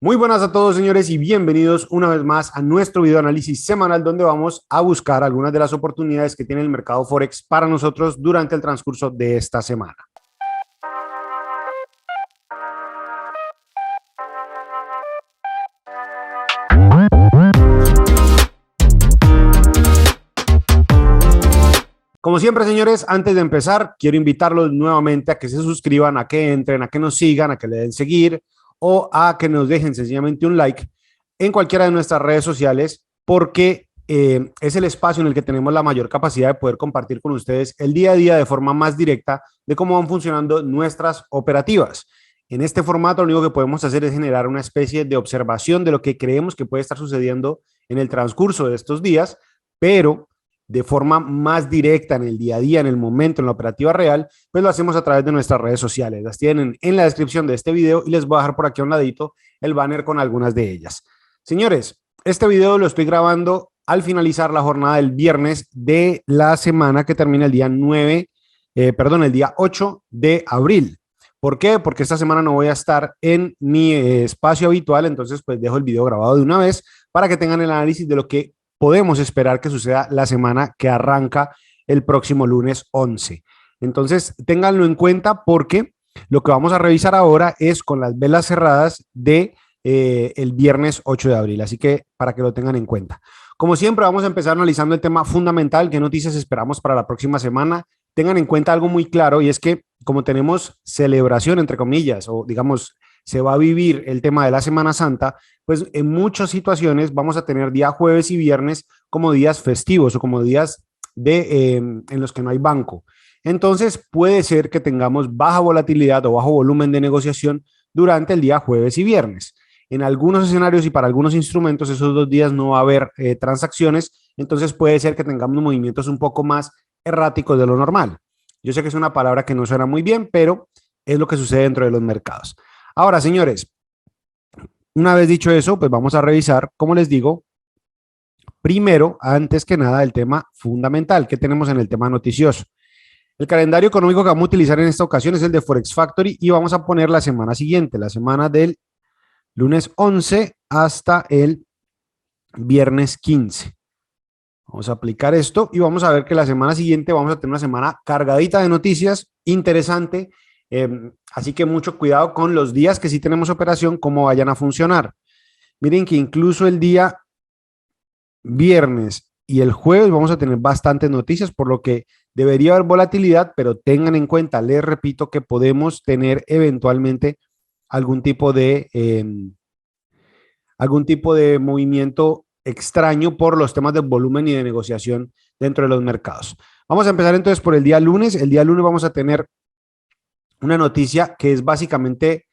Muy buenas a todos, señores, y bienvenidos una vez más a nuestro video análisis semanal donde vamos a buscar algunas de las oportunidades que tiene el mercado Forex para nosotros durante el transcurso de esta semana. Como siempre, señores, antes de empezar, quiero invitarlos nuevamente a que se suscriban, a que entren, a que nos sigan, a que le den seguir o a que nos dejen sencillamente un like en cualquiera de nuestras redes sociales, porque es el espacio en el que tenemos la mayor capacidad de poder compartir con ustedes el día a día de forma más directa de cómo van funcionando nuestras operativas. En este formato, lo único que podemos hacer es generar una especie de observación de lo que creemos que puede estar sucediendo en el transcurso de estos días, pero de forma más directa en el día a día, en el momento, en la operativa real, pues lo hacemos a través de nuestras redes sociales. Las tienen en la descripción de este video y les voy a dejar por aquí a un ladito el banner con algunas de ellas. Señores, este video lo estoy grabando al finalizar la jornada del viernes de la semana que termina el día el día 8 de abril. ¿Por qué? Porque esta semana no voy a estar en mi espacio habitual, entonces pues dejo el video grabado de una vez para que tengan el análisis de lo que podemos esperar que suceda la semana que arranca el próximo lunes 11. Entonces, ténganlo en cuenta porque lo que vamos a revisar ahora es con las velas cerradas de el viernes 8 de abril. Así que para que lo tengan en cuenta. Como siempre, vamos a empezar analizando el tema fundamental, qué noticias esperamos para la próxima semana. Tengan en cuenta algo muy claro y es que como tenemos celebración, entre comillas, o digamos, se va a vivir el tema de la Semana Santa, pues en muchas situaciones vamos a tener día jueves y viernes como días festivos o como días en los que no hay banco. Entonces puede ser que tengamos baja volatilidad o bajo volumen de negociación durante el día jueves y viernes. En algunos escenarios y para algunos instrumentos esos dos días no va a haber transacciones, entonces puede ser que tengamos movimientos un poco más erráticos de lo normal. Yo sé que es una palabra que no suena muy bien, pero es lo que sucede dentro de los mercados. Ahora, señores, una vez dicho eso, pues vamos a revisar, como les digo, primero, antes que nada, el tema fundamental que tenemos en el tema noticioso. El calendario económico que vamos a utilizar en esta ocasión es el de Forex Factory y vamos a poner la semana siguiente, la semana del lunes 11 hasta el viernes 15. Vamos a aplicar esto y vamos a ver que la semana siguiente vamos a tener una semana cargadita de noticias, interesante. Así que mucho cuidado con los días que sí tenemos operación, cómo vayan a funcionar. Miren que incluso el día viernes y el jueves vamos a tener bastantes noticias, por lo que debería haber volatilidad, pero tengan en cuenta, les repito, que podemos tener eventualmente algún tipo de movimiento extraño por los temas de volumen y de negociación dentro de los mercados. Vamos a empezar entonces por el día lunes. El día lunes vamos a tener una noticia que es básicamente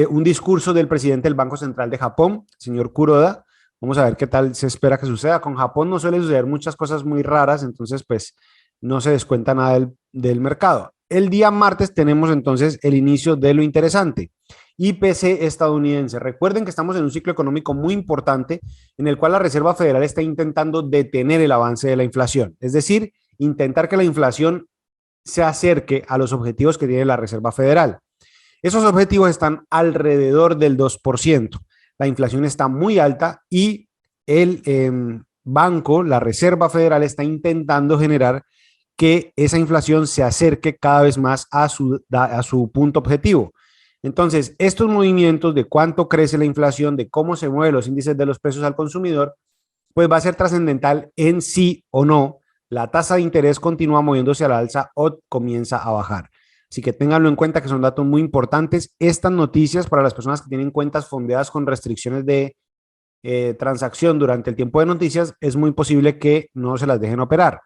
un discurso del presidente del Banco Central de Japón, señor Kuroda. Vamos a ver qué tal se espera que suceda. Con Japón no suele suceder muchas cosas muy raras, entonces pues no se descuenta nada del mercado. El día martes tenemos entonces el inicio de lo interesante. IPC estadounidense. Recuerden que estamos en un ciclo económico muy importante en el cual la Reserva Federal está intentando detener el avance de la inflación, es decir, intentar que la inflación se acerque a los objetivos que tiene la Reserva Federal. Esos objetivos están alrededor del 2%. La inflación está muy alta y el banco, la Reserva Federal, está intentando generar que esa inflación se acerque cada vez más a su punto objetivo. Entonces, estos movimientos de cuánto crece la inflación, de cómo se mueven los índices de los precios al consumidor, pues va a ser trascendental en sí o no la tasa de interés continúa moviéndose a la alza o comienza a bajar. Así que ténganlo en cuenta que son datos muy importantes. Estas noticias para las personas que tienen cuentas fondeadas con restricciones de transacción durante el tiempo de noticias, es muy posible que no se las dejen operar.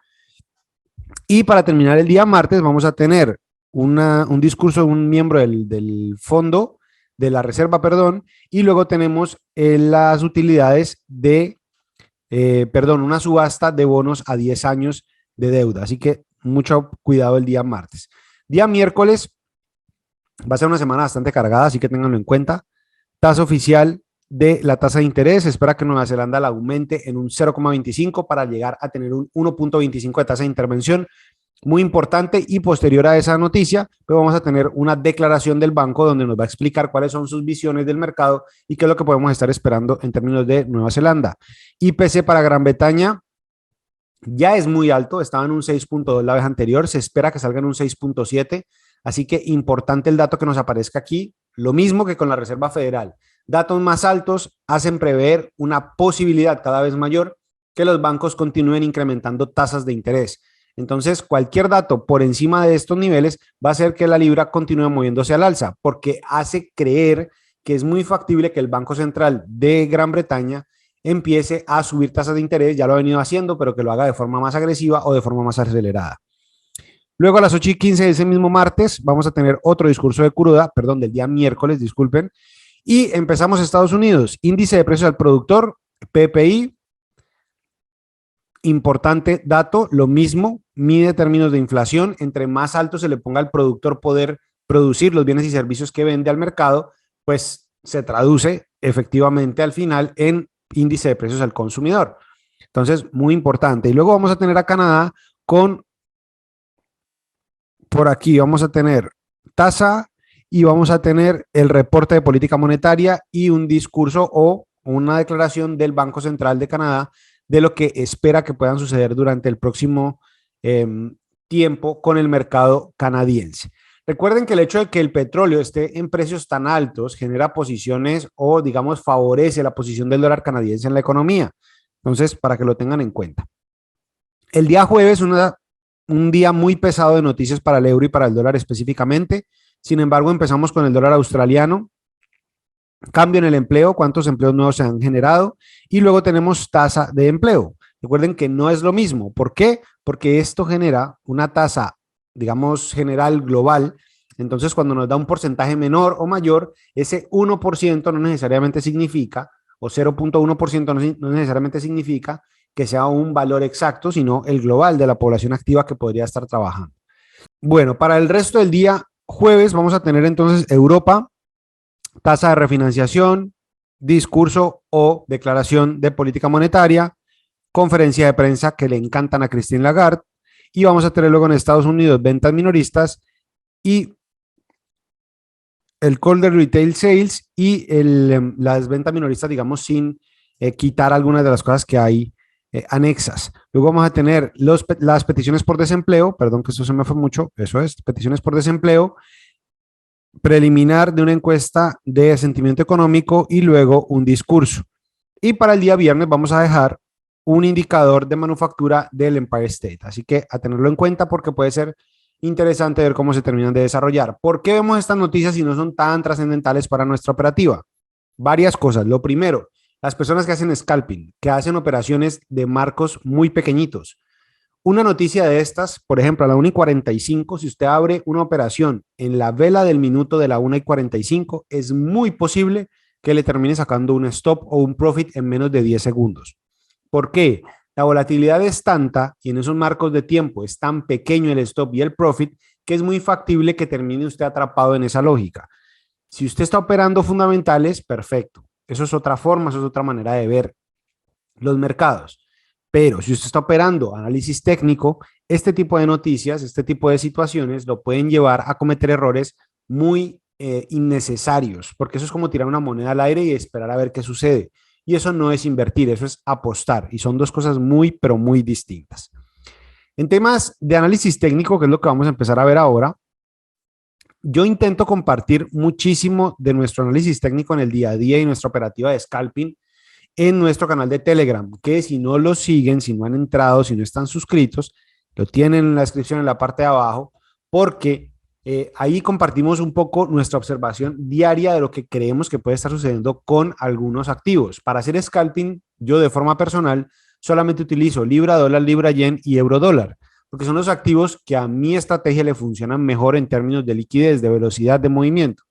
Y para terminar el día martes vamos a tener un discurso de un miembro del fondo, de la reserva, perdón, y luego tenemos las utilidades de, una subasta de bonos a 10 años de deuda. Así que mucho cuidado el día martes. Día miércoles va a ser una semana bastante cargada, así que ténganlo en cuenta. Tasa oficial de la tasa de interés, se espera que Nueva Zelanda la aumente en un 0,25 para llegar a tener un 1,25 de tasa de intervención. Muy importante, y posterior a esa noticia, pues vamos a tener una declaración del banco donde nos va a explicar cuáles son sus visiones del mercado y qué es lo que podemos estar esperando en términos de Nueva Zelanda. IPC para Gran Bretaña ya es muy alto, estaba en un 6.2 la vez anterior, se espera que salga en un 6.7, así que importante el dato que nos aparezca aquí, lo mismo que con la Reserva Federal. Datos más altos hacen prever una posibilidad cada vez mayor que los bancos continúen incrementando tasas de interés. Entonces, cualquier dato por encima de estos niveles va a hacer que la libra continúe moviéndose al alza, porque hace creer que es muy factible que el Banco Central de Gran Bretaña empiece a subir tasas de interés, ya lo ha venido haciendo, pero que lo haga de forma más agresiva o de forma más acelerada. Luego a las 8:15 de ese mismo martes vamos a tener otro discurso de Kuroda, perdón, del día miércoles, disculpen, y empezamos Estados Unidos, índice de precios al productor, PPI, importante dato, lo mismo, mide términos de inflación, entre más alto se le ponga al productor poder producir los bienes y servicios que vende al mercado, pues se traduce efectivamente al final en índice de precios al consumidor. Entonces, muy importante. Y luego vamos a tener a Canadá con, por aquí vamos a tener tasa y vamos a tener el reporte de política monetaria y un discurso o una declaración del Banco Central de Canadá de lo que espera que puedan suceder durante el próximo tiempo con el mercado canadiense. Recuerden que el hecho de que el petróleo esté en precios tan altos genera posiciones o, digamos, favorece la posición del dólar canadiense en la economía. Entonces, para que lo tengan en cuenta. El día jueves, un día muy pesado de noticias para el euro y para el dólar específicamente. Sin embargo, empezamos con el dólar australiano, cambio en el empleo, cuántos empleos nuevos se han generado, y luego tenemos tasa de empleo. Recuerden que no es lo mismo. ¿Por qué? Porque esto genera una tasa, digamos, general global. Entonces, cuando nos da un porcentaje menor o mayor, ese 1% no necesariamente significa, o 0.1% no necesariamente significa que sea un valor exacto, sino el global de la población activa que podría estar trabajando. Bueno, para el resto del día, jueves, vamos a tener entonces Europa, tasa de refinanciación, discurso o declaración de política monetaria, conferencia de prensa que le encantan a Christine Lagarde, y vamos a tener luego en Estados Unidos ventas minoristas y el call de retail sales y las ventas minoristas, digamos, sin quitar algunas de las cosas que hay anexas. Luego vamos a tener las peticiones por desempleo, perdón que esto se me fue mucho, eso es, peticiones por desempleo, preliminar de una encuesta de sentimiento económico y luego un discurso. Y para el día viernes vamos a dejar un indicador de manufactura del Empire State. Así que a tenerlo en cuenta porque puede ser interesante ver cómo se terminan de desarrollar. ¿Por qué vemos estas noticias si no son tan trascendentales para nuestra operativa? Varias cosas. Lo primero, las personas que hacen scalping, que hacen operaciones de marcos muy pequeñitos. Una noticia de estas, por ejemplo, a la 1:45, si usted abre una operación en la vela del minuto de la 1:45, es muy posible que le termine sacando un stop o un profit en menos de 10 segundos. ¿Por qué? La volatilidad es tanta y en esos marcos de tiempo es tan pequeño el stop y el profit que es muy factible que termine usted atrapado en esa lógica. Si usted está operando fundamentales, perfecto. Eso es otra forma, eso es otra manera de ver los mercados. Pero si usted está operando análisis técnico, este tipo de noticias, este tipo de situaciones lo pueden llevar a cometer errores muy innecesarios, porque eso es como tirar una moneda al aire y esperar a ver qué sucede. Y eso no es invertir, eso es apostar. Y son dos cosas muy, pero muy distintas. En temas de análisis técnico, que es lo que vamos a empezar a ver ahora, yo intento compartir muchísimo de nuestro análisis técnico en el día a día y nuestra operativa de scalping en nuestro canal de Telegram, que si no lo siguen, si no han entrado, si no están suscritos, lo tienen en la descripción en la parte de abajo, porque ahí compartimos un poco nuestra observación diaria de lo que creemos que puede estar sucediendo con algunos activos. Para hacer scalping, yo de forma personal solamente utilizo libra, dólar, libra, yen y euro, dólar, porque son los activos que a mi estrategia le funcionan mejor en términos de liquidez, de velocidad de movimiento.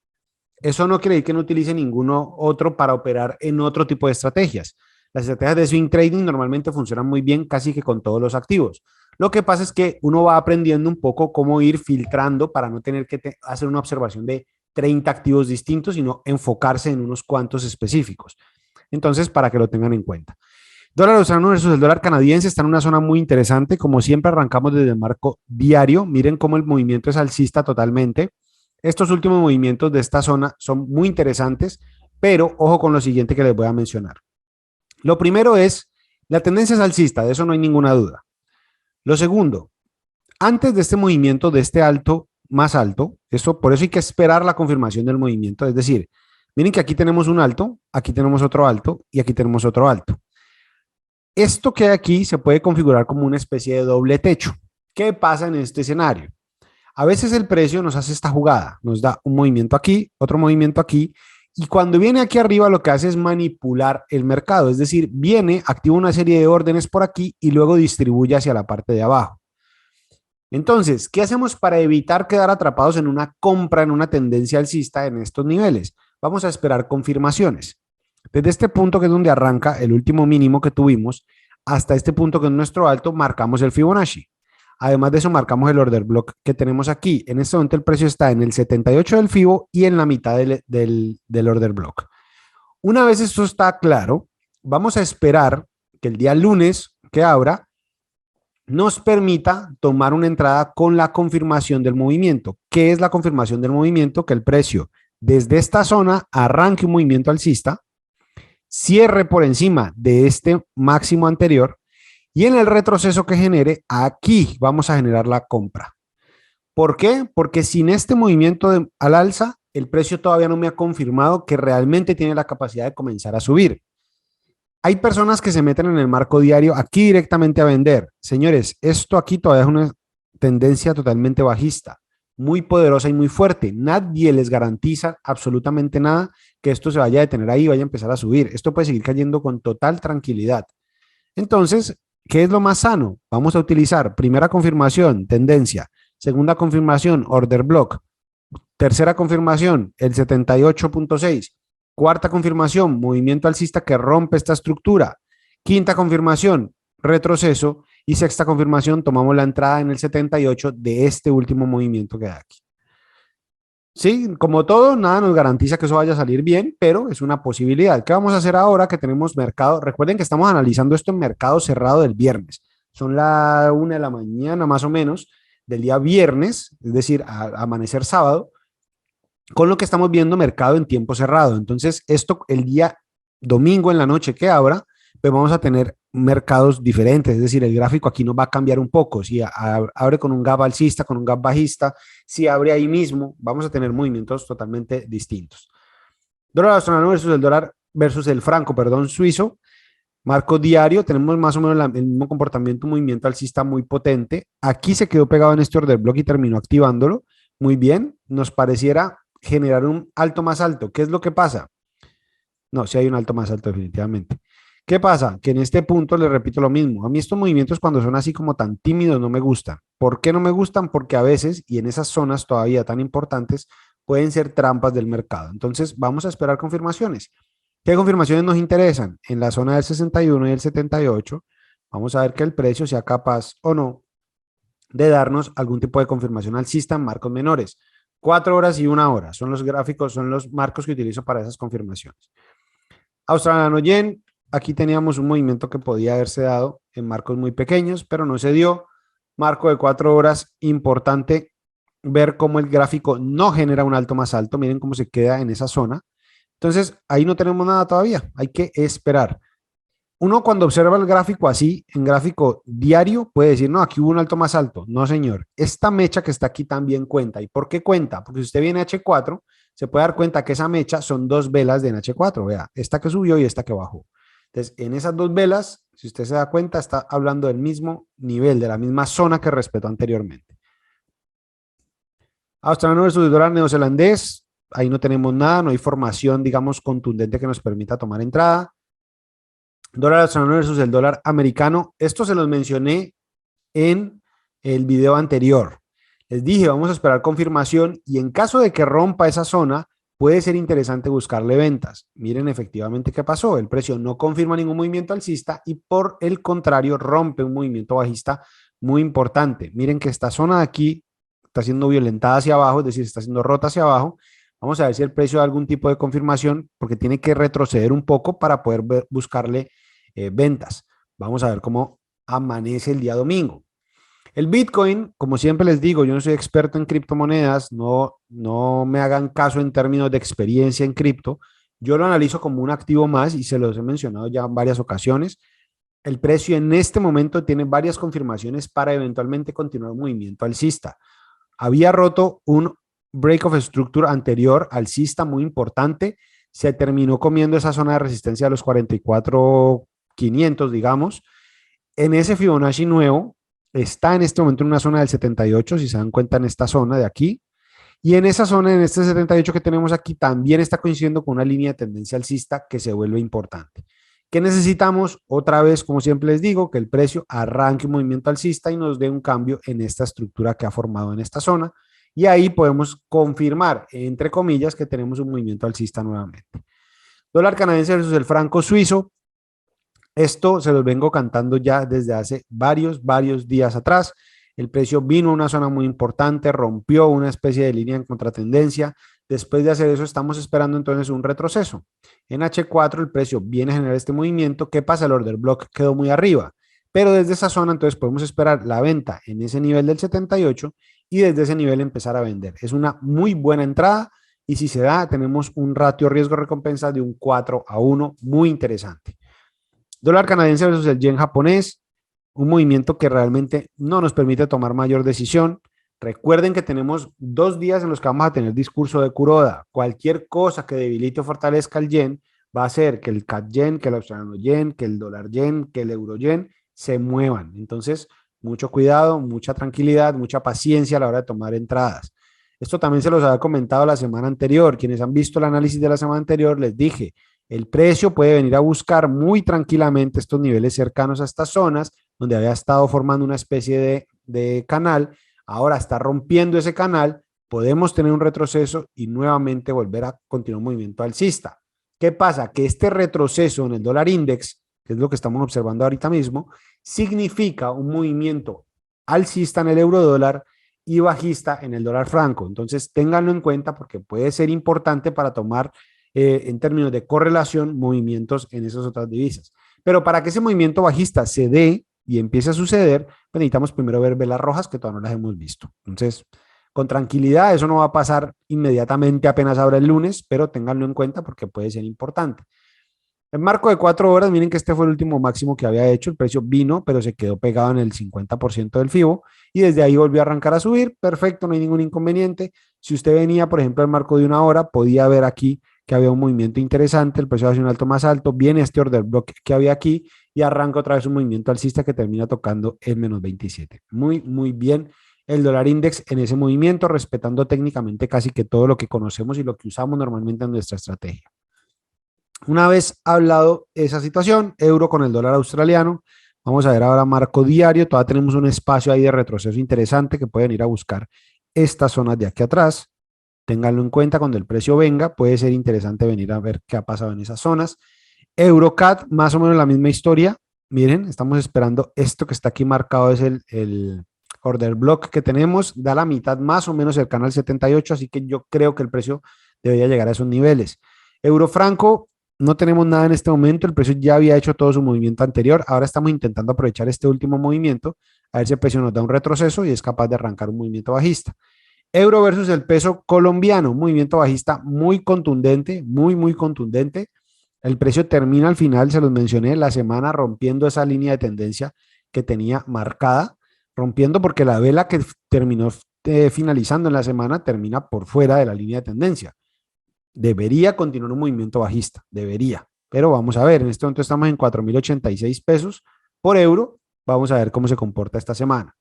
Eso no quiere decir que no utilice ninguno otro para operar en otro tipo de estrategias. Las estrategias de swing trading normalmente funcionan muy bien casi que con todos los activos. Lo que pasa es que uno va aprendiendo un poco cómo ir filtrando para no tener que hacer una observación de 30 activos distintos, sino enfocarse en unos cuantos específicos. Entonces, para que lo tengan en cuenta. Dólar australiano versus el dólar canadiense está en una zona muy interesante. Como siempre, arrancamos desde el marco diario. Miren cómo el movimiento es alcista totalmente. Estos últimos movimientos de esta zona son muy interesantes, pero ojo con lo siguiente que les voy a mencionar. Lo primero es, la tendencia es alcista, de eso no hay ninguna duda. Lo segundo, antes de este movimiento, de este alto más alto, esto, por eso hay que esperar la confirmación del movimiento. Es decir, miren que aquí tenemos un alto, aquí tenemos otro alto y aquí tenemos otro alto. Esto que hay aquí se puede configurar como una especie de doble techo. ¿Qué pasa en este escenario? A veces el precio nos hace esta jugada, nos da un movimiento aquí, otro movimiento aquí, y cuando viene aquí arriba lo que hace es manipular el mercado, es decir, viene, activa una serie de órdenes por aquí y luego distribuye hacia la parte de abajo. Entonces, ¿qué hacemos para evitar quedar atrapados en una compra, en una tendencia alcista en estos niveles? Vamos a esperar confirmaciones. Desde este punto que es donde arranca el último mínimo que tuvimos, hasta este punto que es nuestro alto, marcamos el Fibonacci. Además de eso, marcamos el order block que tenemos aquí. En este momento el precio está en el 78 del Fibo y en la mitad del order block. Una vez esto está claro, vamos a esperar que el día lunes que abra nos permita tomar una entrada con la confirmación del movimiento. ¿Qué es la confirmación del movimiento? Que el precio desde esta zona arranque un movimiento alcista, cierre por encima de este máximo anterior y en el retroceso que genere, aquí vamos a generar la compra. ¿Por qué? Porque sin este movimiento al alza, el precio todavía no me ha confirmado que realmente tiene la capacidad de comenzar a subir. Hay personas que se meten en el marco diario aquí directamente a vender. Señores, esto aquí todavía es una tendencia totalmente bajista, muy poderosa y muy fuerte. Nadie les garantiza absolutamente nada que esto se vaya a detener ahí y vaya a empezar a subir. Esto puede seguir cayendo con total tranquilidad. Entonces, ¿qué es lo más sano? Vamos a utilizar primera confirmación, tendencia. Segunda confirmación, order block. Tercera confirmación, el 78.6. Cuarta confirmación, movimiento alcista que rompe esta estructura. Quinta confirmación, retroceso. Y sexta confirmación, tomamos la entrada en el 78 de este último movimiento que hay aquí. Sí, como todo, nada nos garantiza que eso vaya a salir bien, pero es una posibilidad. ¿Qué vamos a hacer ahora que tenemos mercado? Recuerden que estamos analizando esto en mercado cerrado del viernes. Son la 1 de la mañana más o menos del día viernes, es decir, a amanecer sábado, con lo que estamos viendo mercado en tiempo cerrado. Entonces, esto el día domingo en la noche que abra, pues vamos a tener mercados diferentes, es decir, el gráfico aquí nos va a cambiar un poco, si abre con un gap alcista, con un gap bajista, si abre ahí mismo, vamos a tener movimientos totalmente distintos. Dólar australiano versus el dólar versus el franco, perdón, suizo, marco diario, tenemos más o menos el mismo comportamiento, un movimiento alcista muy potente. Aquí se quedó pegado en este order block y terminó activándolo. Muy bien, nos pareciera generar un alto más alto. ¿Qué es lo que pasa? No, sí hay un alto más alto definitivamente. ¿Qué pasa? Que en este punto le repito lo mismo. A mí estos movimientos cuando son así como tan tímidos no me gustan. ¿Por qué no me gustan? Porque a veces, y en esas zonas todavía tan importantes, pueden ser trampas del mercado. Entonces vamos a esperar confirmaciones. ¿Qué confirmaciones nos interesan? En la zona del 61 y el 78, vamos a ver que el precio sea capaz o no de darnos algún tipo de confirmación alcista en marcos menores. 4 horas y 1 hora son los gráficos, son los marcos que utilizo para esas confirmaciones. Australiano yen, aquí teníamos un movimiento que podía haberse dado en marcos muy pequeños, pero no se dio. Marco de 4 horas, importante ver cómo el gráfico no genera un alto más alto. Miren cómo se queda en esa zona. Entonces, ahí no tenemos nada todavía. Hay que esperar. Uno cuando observa el gráfico así, en gráfico diario, puede decir, no, aquí hubo un alto más alto. No, señor. Esta mecha que está aquí también cuenta. ¿Y por qué cuenta? Porque si usted viene a H4, se puede dar cuenta que esa mecha son dos velas de H4. Vea, esta que subió y esta que bajó. Entonces, en esas dos velas, si usted se da cuenta, está hablando del mismo nivel, de la misma zona que respetó anteriormente. Australiano versus dólar neozelandés. Ahí no tenemos nada, no hay formación, digamos, contundente que nos permita tomar entrada. Dólar australiano versus el dólar americano. Esto se los mencioné en el video anterior. Les dije, vamos a esperar confirmación y en caso de que rompa esa zona, puede ser interesante buscarle ventas. Miren efectivamente qué pasó. El precio no confirma ningún movimiento alcista y por el contrario rompe un movimiento bajista muy importante. Miren que esta zona de aquí está siendo violentada hacia abajo, es decir, está siendo rota hacia abajo. Vamos a ver si el precio da algún tipo de confirmación porque tiene que retroceder un poco para poder buscarle ventas. Vamos a ver cómo amanece el día domingo. El Bitcoin, como siempre les digo, yo no soy experto en criptomonedas, no me hagan caso en términos de experiencia en cripto. Yo lo analizo como un activo más y se los he mencionado ya en varias ocasiones. El precio en este momento tiene varias confirmaciones para eventualmente continuar un movimiento alcista. Había roto un break of structure anterior alcista muy importante, se terminó comiendo esa zona de resistencia de los 44,500, digamos. En ese Fibonacci nuevo está en este momento en una zona del 78, si se dan cuenta en esta zona de aquí, y en esa zona, en este 78 que tenemos aquí, también está coincidiendo con una línea de tendencia alcista que se vuelve importante. ¿Qué necesitamos? Otra vez, como siempre les digo, que el precio arranque un movimiento alcista y nos dé un cambio en esta estructura que ha formado en esta zona. Y ahí podemos confirmar, entre comillas, que tenemos un movimiento alcista nuevamente. Dólar canadiense versus el franco suizo. Esto se los vengo cantando ya desde hace varios días atrás. El precio vino a una zona muy importante, rompió una especie de línea en contratendencia. Después de hacer eso, estamos esperando entonces un retroceso. En H4 el precio viene a generar este movimiento. ¿Qué pasa? El order block quedó muy arriba, pero desde esa zona entonces podemos esperar la venta en ese nivel del 78 y desde ese nivel empezar a vender. Es una muy buena entrada y si se da, tenemos un ratio riesgo-recompensa de un 4-1 muy interesante. Dólar canadiense versus el yen japonés, un movimiento que realmente no nos permite tomar mayor decisión. Recuerden que tenemos 2 días en los que vamos a tener discurso de Kuroda. Cualquier cosa que debilite o fortalezca el yen va a hacer que el CAD yen, que el australiano yen, que el dólar yen, que el euro yen se muevan. Entonces, mucho cuidado, mucha tranquilidad, mucha paciencia a la hora de tomar entradas. Esto también se los había comentado la semana anterior. Quienes han visto el análisis de la semana anterior, les dije, el precio puede venir a buscar muy tranquilamente estos niveles cercanos a estas zonas donde había estado formando una especie de canal. Ahora está rompiendo ese canal, podemos tener un retroceso y nuevamente volver a continuar un movimiento alcista. ¿Qué pasa? Que este retroceso en el dólar index, que es lo que estamos observando ahorita mismo, significa un movimiento alcista en el euro dólar y bajista en el dólar franco. Entonces, ténganlo en cuenta porque puede ser importante para tomar en términos de correlación movimientos en esas otras divisas. Pero para que ese movimiento bajista se dé y empiece a suceder, pues necesitamos primero ver velas rojas que todavía no las hemos visto. Entonces, con tranquilidad, eso no va a pasar inmediatamente apenas abra el lunes, pero ténganlo en cuenta porque puede ser importante. En marco de 4 horas, miren que este fue el último máximo que había hecho. El precio vino, pero se quedó pegado en el 50% del FIBO y desde ahí volvió a arrancar a subir. Perfecto, no hay ningún inconveniente. Si usted venía, por ejemplo, al marco de 1 hora, podía ver aquí que había un movimiento interesante. El precio hace un alto más alto. Viene este order block que había aquí y arranca otra vez un movimiento alcista que termina tocando el menos 27. Muy bien el dólar index en ese movimiento, respetando técnicamente casi que todo lo que conocemos y lo que usamos normalmente en nuestra estrategia. Una vez hablado esa situación, euro con el dólar australiano, vamos a ver ahora marco diario, todavía tenemos un espacio ahí de retroceso interesante que pueden ir a buscar estas zonas de aquí atrás. Ténganlo en cuenta cuando el precio venga, puede ser interesante venir a ver qué ha pasado en esas zonas. EuroCAD, más o menos la misma historia. Miren, estamos esperando esto que está aquí marcado, es el order block que tenemos, da la mitad más o menos el canal 78, así que yo creo que el precio debería llegar a esos niveles. Eurofranco, no tenemos nada en este momento, el precio ya había hecho todo su movimiento anterior, ahora estamos intentando aprovechar este último movimiento, a ver si el precio nos da un retroceso y es capaz de arrancar un movimiento bajista. Euro versus el peso colombiano, movimiento bajista muy contundente, muy contundente. El precio termina al final, se los mencioné, la semana rompiendo esa línea de tendencia que tenía marcada, rompiendo porque la vela que terminó finalizando en la semana termina por fuera de la línea de tendencia. Debería continuar un movimiento bajista, debería. Pero vamos a ver, en este momento estamos en 4.086 pesos por euro. Vamos a ver cómo se comporta esta semana.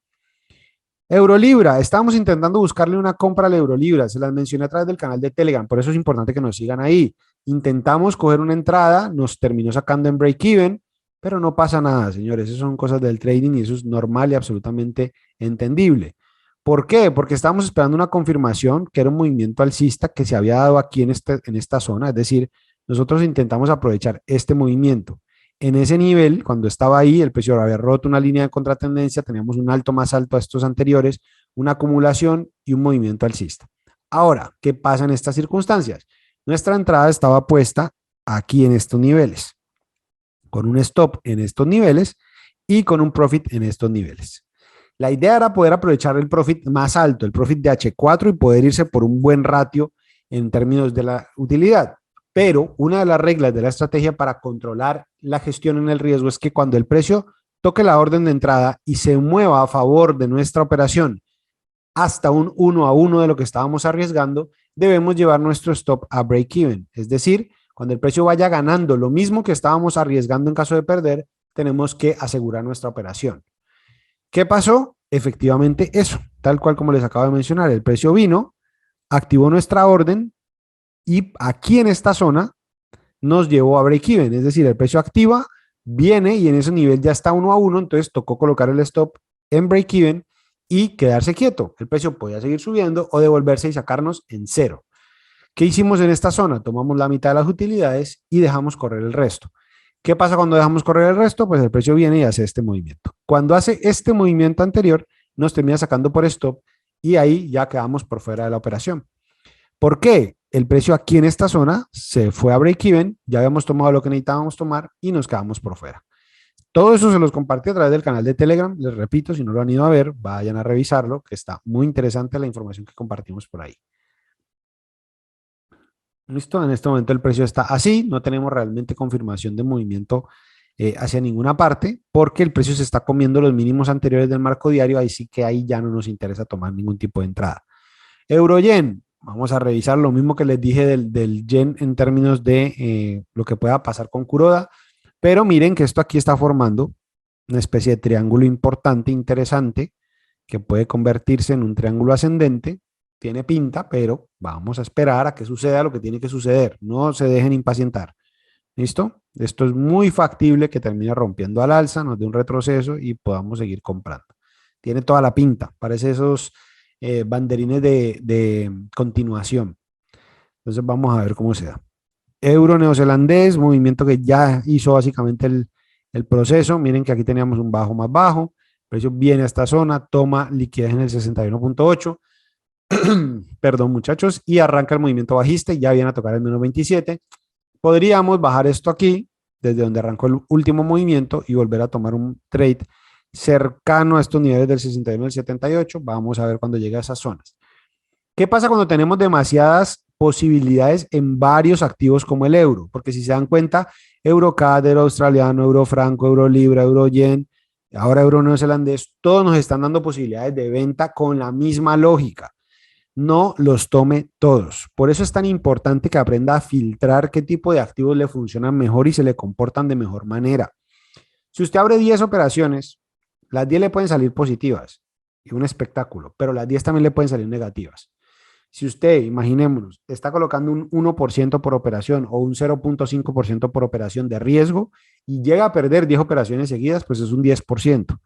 Eurolibra, estamos intentando buscarle una compra al Eurolibra, se las mencioné a través del canal de Telegram, por eso es importante que nos sigan ahí. Intentamos coger una entrada, nos terminó sacando en break-even, pero no pasa nada, señores, eso son cosas del trading y eso es normal y absolutamente entendible. ¿Por qué? Porque estábamos esperando una confirmación que era un movimiento alcista que se había dado aquí en esta zona, es decir, nosotros intentamos aprovechar este movimiento. En ese nivel, cuando estaba ahí, el precio había roto una línea de contratendencia, teníamos un alto más alto a estos anteriores, una acumulación y un movimiento alcista. Ahora, ¿qué pasa en estas circunstancias? Nuestra entrada estaba puesta aquí en estos niveles. con un stop en estos niveles y con un profit en estos niveles. La idea era poder aprovechar el profit más alto, el profit de H4, y poder irse por un buen ratio en términos de la utilidad. Pero una de las reglas de la estrategia para controlar la gestión en el riesgo es que cuando el precio toque la orden de entrada y se mueva a favor de nuestra operación hasta un 1-1 de lo que estábamos arriesgando, debemos llevar nuestro stop a break-even. Es decir, cuando el precio vaya ganando lo mismo que estábamos arriesgando en caso de perder, tenemos que asegurar nuestra operación. ¿Qué pasó? Efectivamente eso, tal cual como les acabo de mencionar, el precio vino, activó nuestra orden y aquí en esta zona nos llevó a break-even, es decir, el precio activa, viene y en ese nivel ya está 1-1, entonces tocó colocar el stop en break-even y quedarse quieto. El precio podía seguir subiendo o devolverse y sacarnos en cero. ¿Qué hicimos en esta zona? Tomamos la mitad de las utilidades y dejamos correr el resto. ¿Qué pasa cuando dejamos correr el resto? Pues el precio viene y hace este movimiento. Cuando hace este movimiento anterior, nos termina sacando por stop y ahí ya quedamos por fuera de la operación. ¿Por qué? El precio aquí en esta zona se fue a break-even, ya habíamos tomado lo que necesitábamos tomar y nos quedamos por fuera. Todo eso se los compartí a través del canal de Telegram. Les repito, si no lo han ido a ver, vayan a revisarlo, que está muy interesante la información que compartimos por ahí. Listo, en este momento el precio está así, no tenemos realmente confirmación de movimiento hacia ninguna parte, porque el precio se está comiendo los mínimos anteriores del marco diario, ahí sí que ahí ya no nos interesa tomar ningún tipo de entrada. Euro-yen, vamos a revisar lo mismo que les dije del yen en términos de lo que pueda pasar con Kuroda, pero miren que esto aquí está formando una especie de triángulo importante, interesante, que puede convertirse en un triángulo ascendente. Tiene pinta, pero vamos a esperar a que suceda lo que tiene que suceder. No se dejen impacientar. ¿Listo? Esto es muy factible que termine rompiendo al alza, nos dé un retroceso y podamos seguir comprando. Tiene toda la pinta. Parece esos banderines de continuación. Entonces vamos a ver cómo se da. Euro neozelandés, movimiento que ya hizo básicamente el proceso. Miren que aquí teníamos un bajo más bajo. El precio viene a esta zona, toma liquidez en el 61.8. Perdón, muchachos, y arranca el movimiento bajista y ya viene a tocar el menos 27. Podríamos bajar esto aquí, desde donde arrancó el último movimiento, y volver a tomar un trade cercano a estos niveles del 61 y el 78. Vamos a ver cuando llegue a esas zonas. ¿Qué pasa cuando tenemos demasiadas posibilidades en varios activos como el euro? Porque si se dan cuenta, Eurocad, euro australiano, euro franco, euro libra, euro yen, ahora euro neozelandés, todos nos están dando posibilidades de venta con la misma lógica. No los tome todos. Por eso es tan importante que aprenda a filtrar qué tipo de activos le funcionan mejor y se le comportan de mejor manera. Si usted abre 10 operaciones, las 10 le pueden salir positivas y un espectáculo, pero las 10 también le pueden salir negativas. Si usted, imaginémonos, está colocando un 1% por operación o un 0.5% por operación de riesgo y llega a perder 10 operaciones seguidas, pues es un 10%.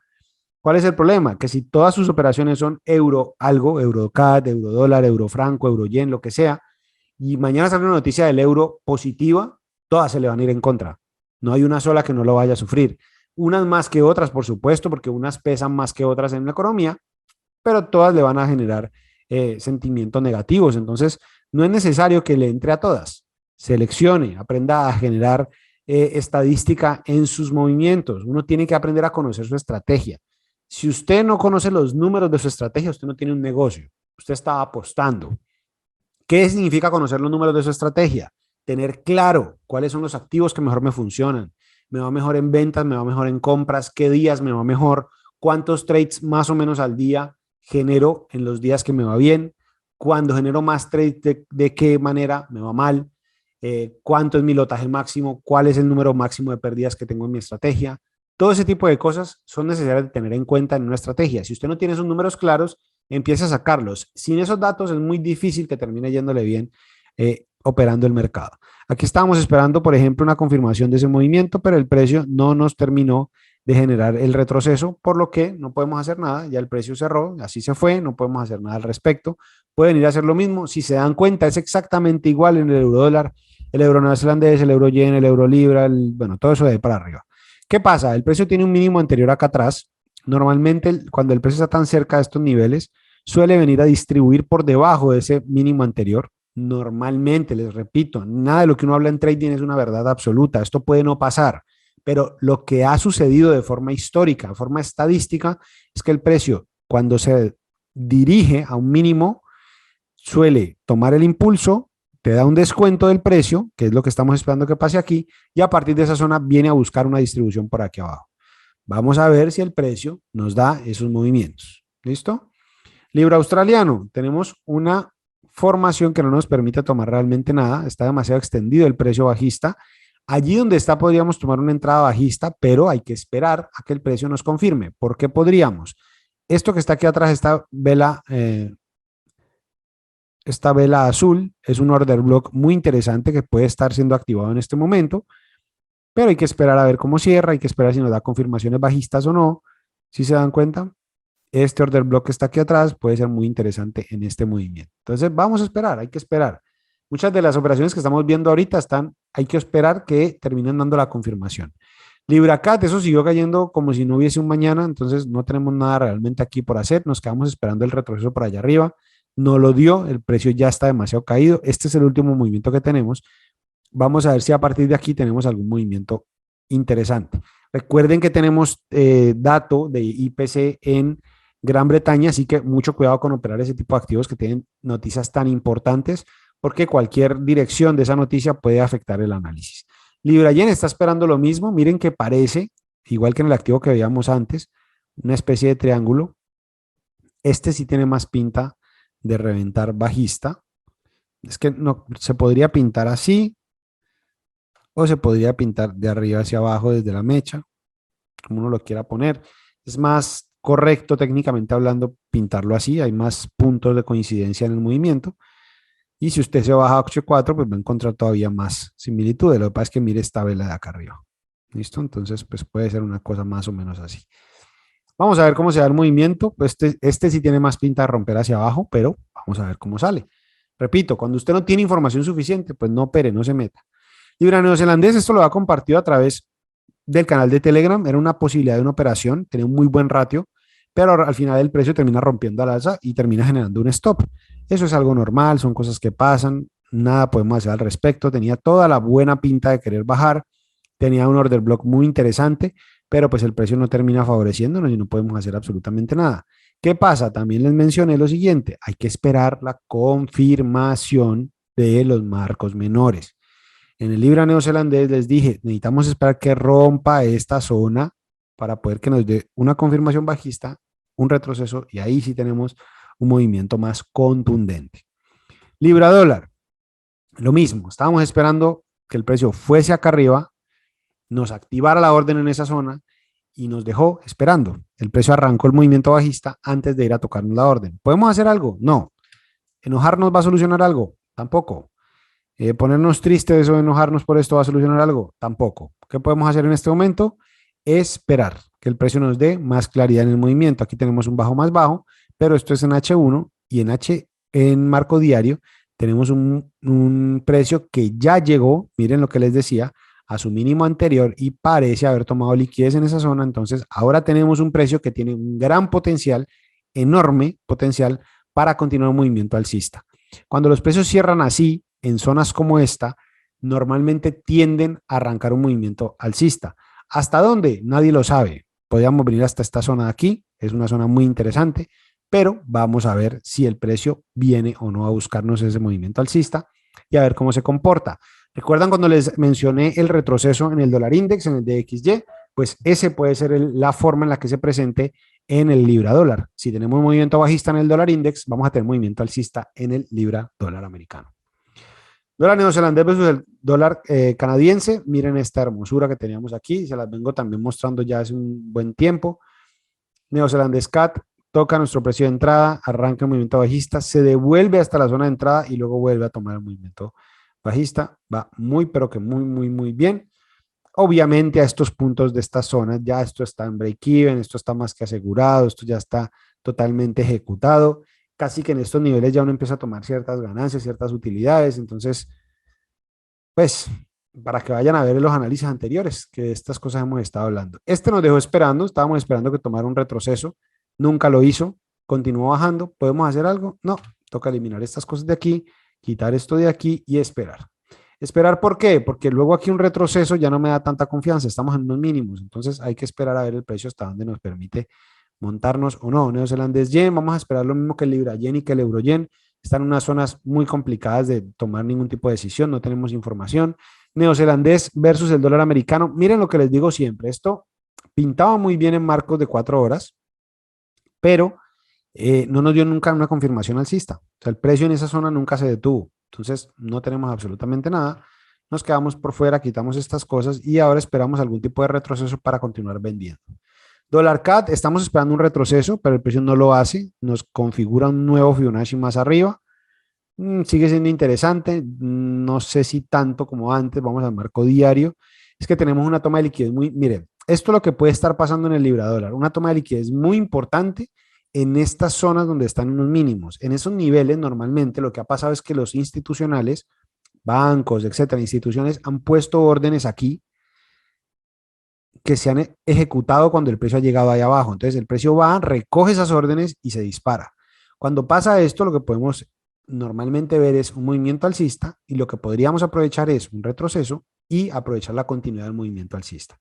¿Cuál es el problema? Que si todas sus operaciones son euro algo, eurocad, eurodólar, eurofranco, euroyen, lo que sea, y mañana sale una noticia del euro positiva, todas se le van a ir en contra. No hay una sola que no lo vaya a sufrir. Unas más que otras, por supuesto, porque unas pesan más que otras en la economía, pero todas le van a generar sentimientos negativos. Entonces, no es necesario que le entre a todas. Seleccione, aprenda a generar estadística en sus movimientos. Uno tiene que aprender a conocer su estrategia. Si usted no conoce los números de su estrategia, usted no tiene un negocio. Usted está apostando. ¿Qué significa conocer los números de su estrategia? Tener claro cuáles son los activos que mejor me funcionan. Me va mejor en ventas, me va mejor en compras, qué días me va mejor, cuántos trades más o menos al día genero en los días que me va bien, cuando genero más trades, de qué manera me va mal, cuánto es mi lotaje máximo, cuál es el número máximo de pérdidas que tengo en mi estrategia. Todo ese tipo de cosas son necesarias de tener en cuenta en una estrategia. Si usted no tiene esos números claros, empiece a sacarlos. Sin esos datos es muy difícil que termine yéndole bien operando el mercado. Aquí estábamos esperando, por ejemplo, una confirmación de ese movimiento, pero el precio no nos terminó de generar el retroceso, por lo que no podemos hacer nada. Ya el precio cerró, así se fue, no podemos hacer nada al respecto. Pueden ir a hacer lo mismo. Si se dan cuenta, es exactamente igual en el euro dólar, el euro neozelandés, el euro yen, el euro libra, bueno, todo eso de ahí para arriba. ¿Qué pasa? El precio tiene un mínimo anterior acá atrás. Normalmente, cuando el precio está tan cerca de estos niveles, suele venir a distribuir por debajo de ese mínimo anterior. Normalmente, les repito, nada de lo que uno habla en trading es una verdad absoluta. Esto puede no pasar, pero lo que ha sucedido de forma histórica, de forma estadística, es que el precio, cuando se dirige a un mínimo, suele tomar el impulso, te da un descuento del precio, que es lo que estamos esperando que pase aquí, y a partir de esa zona viene a buscar una distribución por aquí abajo. Vamos a ver si el precio nos da esos movimientos. ¿Listo? Libra australiano, tenemos una formación que no nos permite tomar realmente nada, está demasiado extendido el precio bajista. Allí donde está podríamos tomar una entrada bajista, pero hay que esperar a que el precio nos confirme. ¿Por qué podríamos? Esto que está aquí atrás, esta vela azul, es un order block muy interesante que puede estar siendo activado en este momento, pero hay que esperar a ver cómo cierra, hay que esperar si nos da confirmaciones bajistas o no. Si se dan cuenta, este order block que está aquí atrás puede ser muy interesante en este movimiento. Entonces vamos a esperar, hay que esperar. Muchas de las operaciones que estamos viendo ahorita hay que esperar que terminen dando la confirmación. LibraCat, eso siguió cayendo como si no hubiese un mañana, entonces no tenemos nada realmente aquí por hacer, nos quedamos esperando el retroceso por allá arriba, no lo dio, el precio ya está demasiado caído, este es el último movimiento que tenemos, vamos a ver si a partir de aquí tenemos algún movimiento interesante. Recuerden que tenemos dato de IPC en Gran Bretaña, así que mucho cuidado con operar ese tipo de activos que tienen noticias tan importantes, porque cualquier dirección de esa noticia puede afectar el análisis. Libra Yen está esperando lo mismo, miren que parece, igual que en el activo que veíamos antes, una especie de triángulo. Este sí tiene más pinta de reventar bajista. Es que no, se podría pintar así, o se podría pintar de arriba hacia abajo desde la mecha, como uno lo quiera poner. Es más correcto técnicamente hablando pintarlo así, hay más puntos de coincidencia en el movimiento. Y si usted se baja a H4, pues va a encontrar todavía más similitudes. Lo que pasa es que mire esta vela de acá arriba. ¿Listo? Entonces, pues puede ser una cosa más o menos así. Vamos a ver cómo se da el movimiento. Pues este sí tiene más pinta de romper hacia abajo, pero vamos a ver cómo sale. Repito, cuando usted no tiene información suficiente, pues no opere, no se meta. Libra neozelandés, esto lo ha compartido a través del canal de Telegram. Era una posibilidad de una operación, tenía un muy buen ratio, pero al final el precio termina rompiendo al alza y termina generando un stop. Eso es algo normal, son cosas que pasan, nada podemos hacer al respecto. Tenía toda la buena pinta de querer bajar, tenía un order block muy interesante, pero pues el precio no termina favoreciéndonos y no podemos hacer absolutamente nada. ¿Qué pasa? También les mencioné lo siguiente, hay que esperar la confirmación de los marcos menores. En el Libra neozelandés les dije, necesitamos esperar que rompa esta zona para poder que nos dé una confirmación bajista, un retroceso, y ahí sí tenemos un movimiento más contundente. Libra dólar, lo mismo, estábamos esperando que el precio fuese acá arriba, nos activara la orden en esa zona y nos dejó esperando. El precio arrancó el movimiento bajista antes de ir a tocarnos la orden. ¿Podemos hacer algo? No. ¿Enojarnos va a solucionar algo? Tampoco. ¿Ponernos tristes o enojarnos por esto va a solucionar algo? Tampoco. ¿Qué podemos hacer en este momento? Esperar que el precio nos dé más claridad en el movimiento. Aquí tenemos un bajo más bajo, pero esto es en H1 y en marco diario tenemos un precio que ya llegó, miren lo que les decía, a su mínimo anterior y parece haber tomado liquidez en esa zona. Entonces, ahora tenemos un precio que tiene un gran potencial, enorme potencial para continuar un movimiento alcista. Cuando los precios cierran así, en zonas como esta, normalmente tienden a arrancar un movimiento alcista. ¿Hasta dónde? Nadie lo sabe. Podríamos venir hasta esta zona de aquí, es una zona muy interesante, pero vamos a ver si el precio viene o no a buscarnos ese movimiento alcista y a ver cómo se comporta. ¿Recuerdan cuando les mencioné el retroceso en el dólar index, en el DXY? Pues ese puede ser la forma en la que se presente en el libra dólar. Si tenemos un movimiento bajista en el dólar index, vamos a tener movimiento alcista en el libra dólar americano. Dólar neozelandés versus el dólar canadiense. Miren esta hermosura que teníamos aquí. Se las vengo también mostrando ya hace un buen tiempo. Neozelandés CAT toca nuestro precio de entrada, arranca el movimiento bajista, se devuelve hasta la zona de entrada y luego vuelve a tomar el movimiento bajista. Va muy, pero que muy, muy, muy bien. Obviamente a estos puntos de estas zonas ya esto está en break-even, esto está más que asegurado, esto ya está totalmente ejecutado. Casi que en estos niveles ya uno empieza a tomar ciertas ganancias, ciertas utilidades. Entonces, pues, para que vayan a ver los análisis anteriores, que de estas cosas hemos estado hablando. Este nos dejó esperando, estábamos esperando que tomara un retroceso, nunca lo hizo, continuó bajando. ¿Podemos hacer algo? No, toca eliminar estas cosas de aquí, quitar esto de aquí y esperar. ¿Esperar por qué? Porque luego aquí un retroceso ya no me da tanta confianza, estamos en unos mínimos, entonces hay que esperar a ver el precio hasta dónde nos permite montarnos o no. Neozelandés yen, vamos a esperar lo mismo que el libra yen y que el euro yen, están en unas zonas muy complicadas de tomar ningún tipo de decisión, no tenemos información. Neozelandés versus el dólar americano, miren lo que les digo siempre, esto pintaba muy bien en marcos de 4 horas, pero no nos dio nunca una confirmación alcista. O sea, el precio en esa zona nunca se detuvo. Entonces, no tenemos absolutamente nada. Nos quedamos por fuera, quitamos estas cosas y ahora esperamos algún tipo de retroceso para continuar vendiendo. Dólar CAD, estamos esperando un retroceso, pero el precio no lo hace. Nos configura un nuevo Fibonacci más arriba. Sigue siendo interesante. No sé si tanto como antes. Vamos al marco diario. Es que tenemos una toma de liquidez muy, miren, esto es lo que puede estar pasando en el libra dólar. Una toma de liquidez muy importante en estas zonas donde están unos mínimos. En esos niveles, normalmente lo que ha pasado es que los institucionales, bancos, etcétera, instituciones han puesto órdenes aquí que se han ejecutado cuando el precio ha llegado ahí abajo. Entonces el precio va, recoge esas órdenes y se dispara. Cuando pasa esto, lo que podemos normalmente ver es un movimiento alcista y lo que podríamos aprovechar es un retroceso y aprovechar la continuidad del movimiento alcista.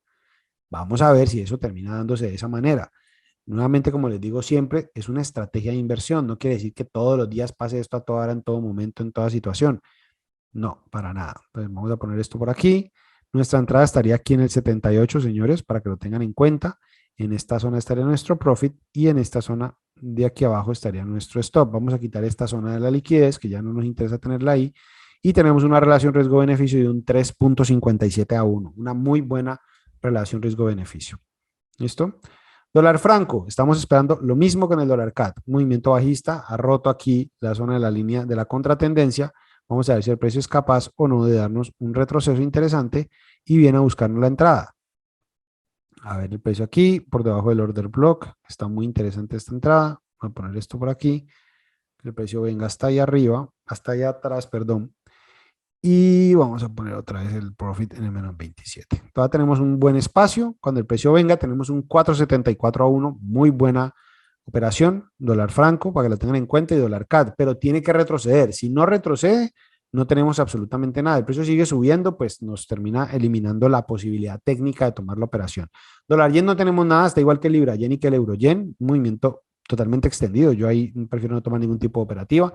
Vamos a ver si eso termina dándose de esa manera. Nuevamente, como les digo siempre, es una estrategia de inversión. No quiere decir que todos los días pase esto a toda hora, en todo momento, en toda situación. No, para nada. Entonces vamos a poner esto por aquí. Nuestra entrada estaría aquí en el 78, señores, para que lo tengan en cuenta. En esta zona estaría nuestro profit y en esta zona de aquí abajo estaría nuestro stop. Vamos a quitar esta zona de la liquidez, que ya no nos interesa tenerla ahí. Y tenemos una relación riesgo-beneficio de un 3.57 a 1. Una muy buena relación riesgo-beneficio. ¿Listo? Dólar franco, estamos esperando lo mismo que en el dólar CAD. Movimiento bajista, ha roto aquí la zona de la línea de la contratendencia. Vamos a ver si el precio es capaz o no de darnos un retroceso interesante y viene a buscarnos la entrada. A ver el precio aquí, por debajo del order block. Está muy interesante esta entrada. Voy a poner esto por aquí. Que el precio venga hasta ahí arriba, hasta allá atrás, perdón. Y vamos a poner otra vez el profit en el menos 27. Todavía tenemos un buen espacio. Cuando el precio venga, tenemos un 4.74 a 1. Muy buena operación. Dólar franco, para que lo tengan en cuenta, y dólar CAD. Pero tiene que retroceder. Si no retrocede, no tenemos absolutamente nada. El precio sigue subiendo, pues nos termina eliminando la posibilidad técnica de tomar la operación. Dólar yen no tenemos nada, está igual que el libra yen y que el euro yen. Un movimiento totalmente extendido. Yo ahí prefiero no tomar ningún tipo de operativa.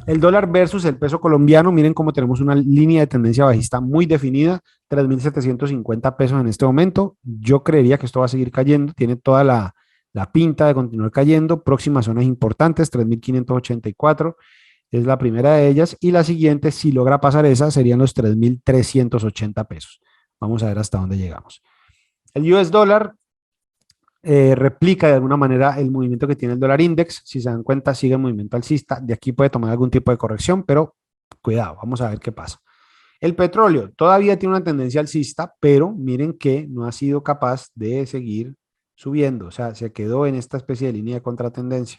El dólar versus el peso colombiano, miren cómo tenemos una línea de tendencia bajista muy definida, 3.750 pesos en este momento. Yo creería que esto va a seguir cayendo, tiene toda la pinta de continuar cayendo. Próximas zonas importantes, 3.584 es la primera de ellas, y la siguiente, si logra pasar esa, serían los 3.380 pesos. Vamos a ver hasta dónde llegamos. El US dólar replica de alguna manera el movimiento que tiene el dólar index. Si se dan cuenta, sigue el movimiento alcista. De aquí puede tomar algún tipo de corrección, pero cuidado, vamos a ver qué pasa. El petróleo todavía tiene una tendencia alcista, pero miren que no ha sido capaz de seguir subiendo. O sea, se quedó en esta especie de línea de contratendencia.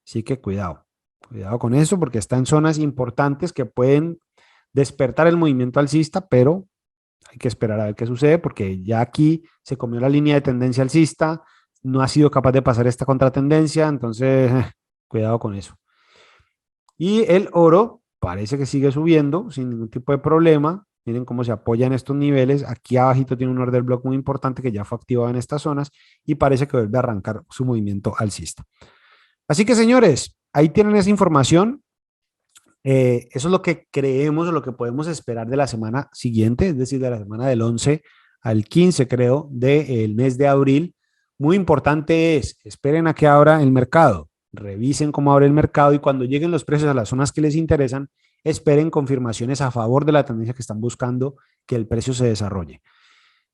Así que cuidado, cuidado con eso, porque está en zonas importantes que pueden despertar el movimiento alcista, pero hay que esperar a ver qué sucede, porque ya aquí se comió la línea de tendencia alcista, no ha sido capaz de pasar esta contratendencia, entonces cuidado con eso. Y el oro parece que sigue subiendo sin ningún tipo de problema. Miren cómo se apoya en estos niveles. Aquí abajito tiene un order block muy importante que ya fue activado en estas zonas y parece que vuelve a arrancar su movimiento alcista. Así que, señores, ahí tienen esa información. Eso es lo que creemos o lo que podemos esperar de la semana siguiente, es decir, de la semana del 11 al 15, creo, del mes de abril. Muy importante es, esperen a que abra el mercado, revisen cómo abre el mercado y cuando lleguen los precios a las zonas que les interesan, esperen confirmaciones a favor de la tendencia que están buscando que el precio se desarrolle.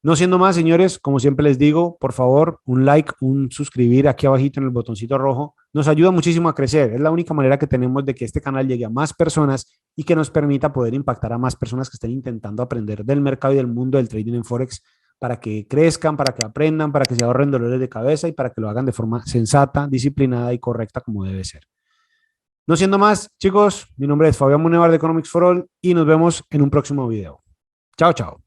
No siendo más, señores, como siempre les digo, por favor, un like, un suscribir aquí abajito en el botoncito rojo, nos ayuda muchísimo a crecer. Es la única manera que tenemos de que este canal llegue a más personas y que nos permita poder impactar a más personas que estén intentando aprender del mercado y del mundo del trading en Forex para que crezcan, para que aprendan, para que se ahorren dolores de cabeza y para que lo hagan de forma sensata, disciplinada y correcta como debe ser. No siendo más, chicos, mi nombre es Fabián Munevar de Economics for All y nos vemos en un próximo video. Chao, chao.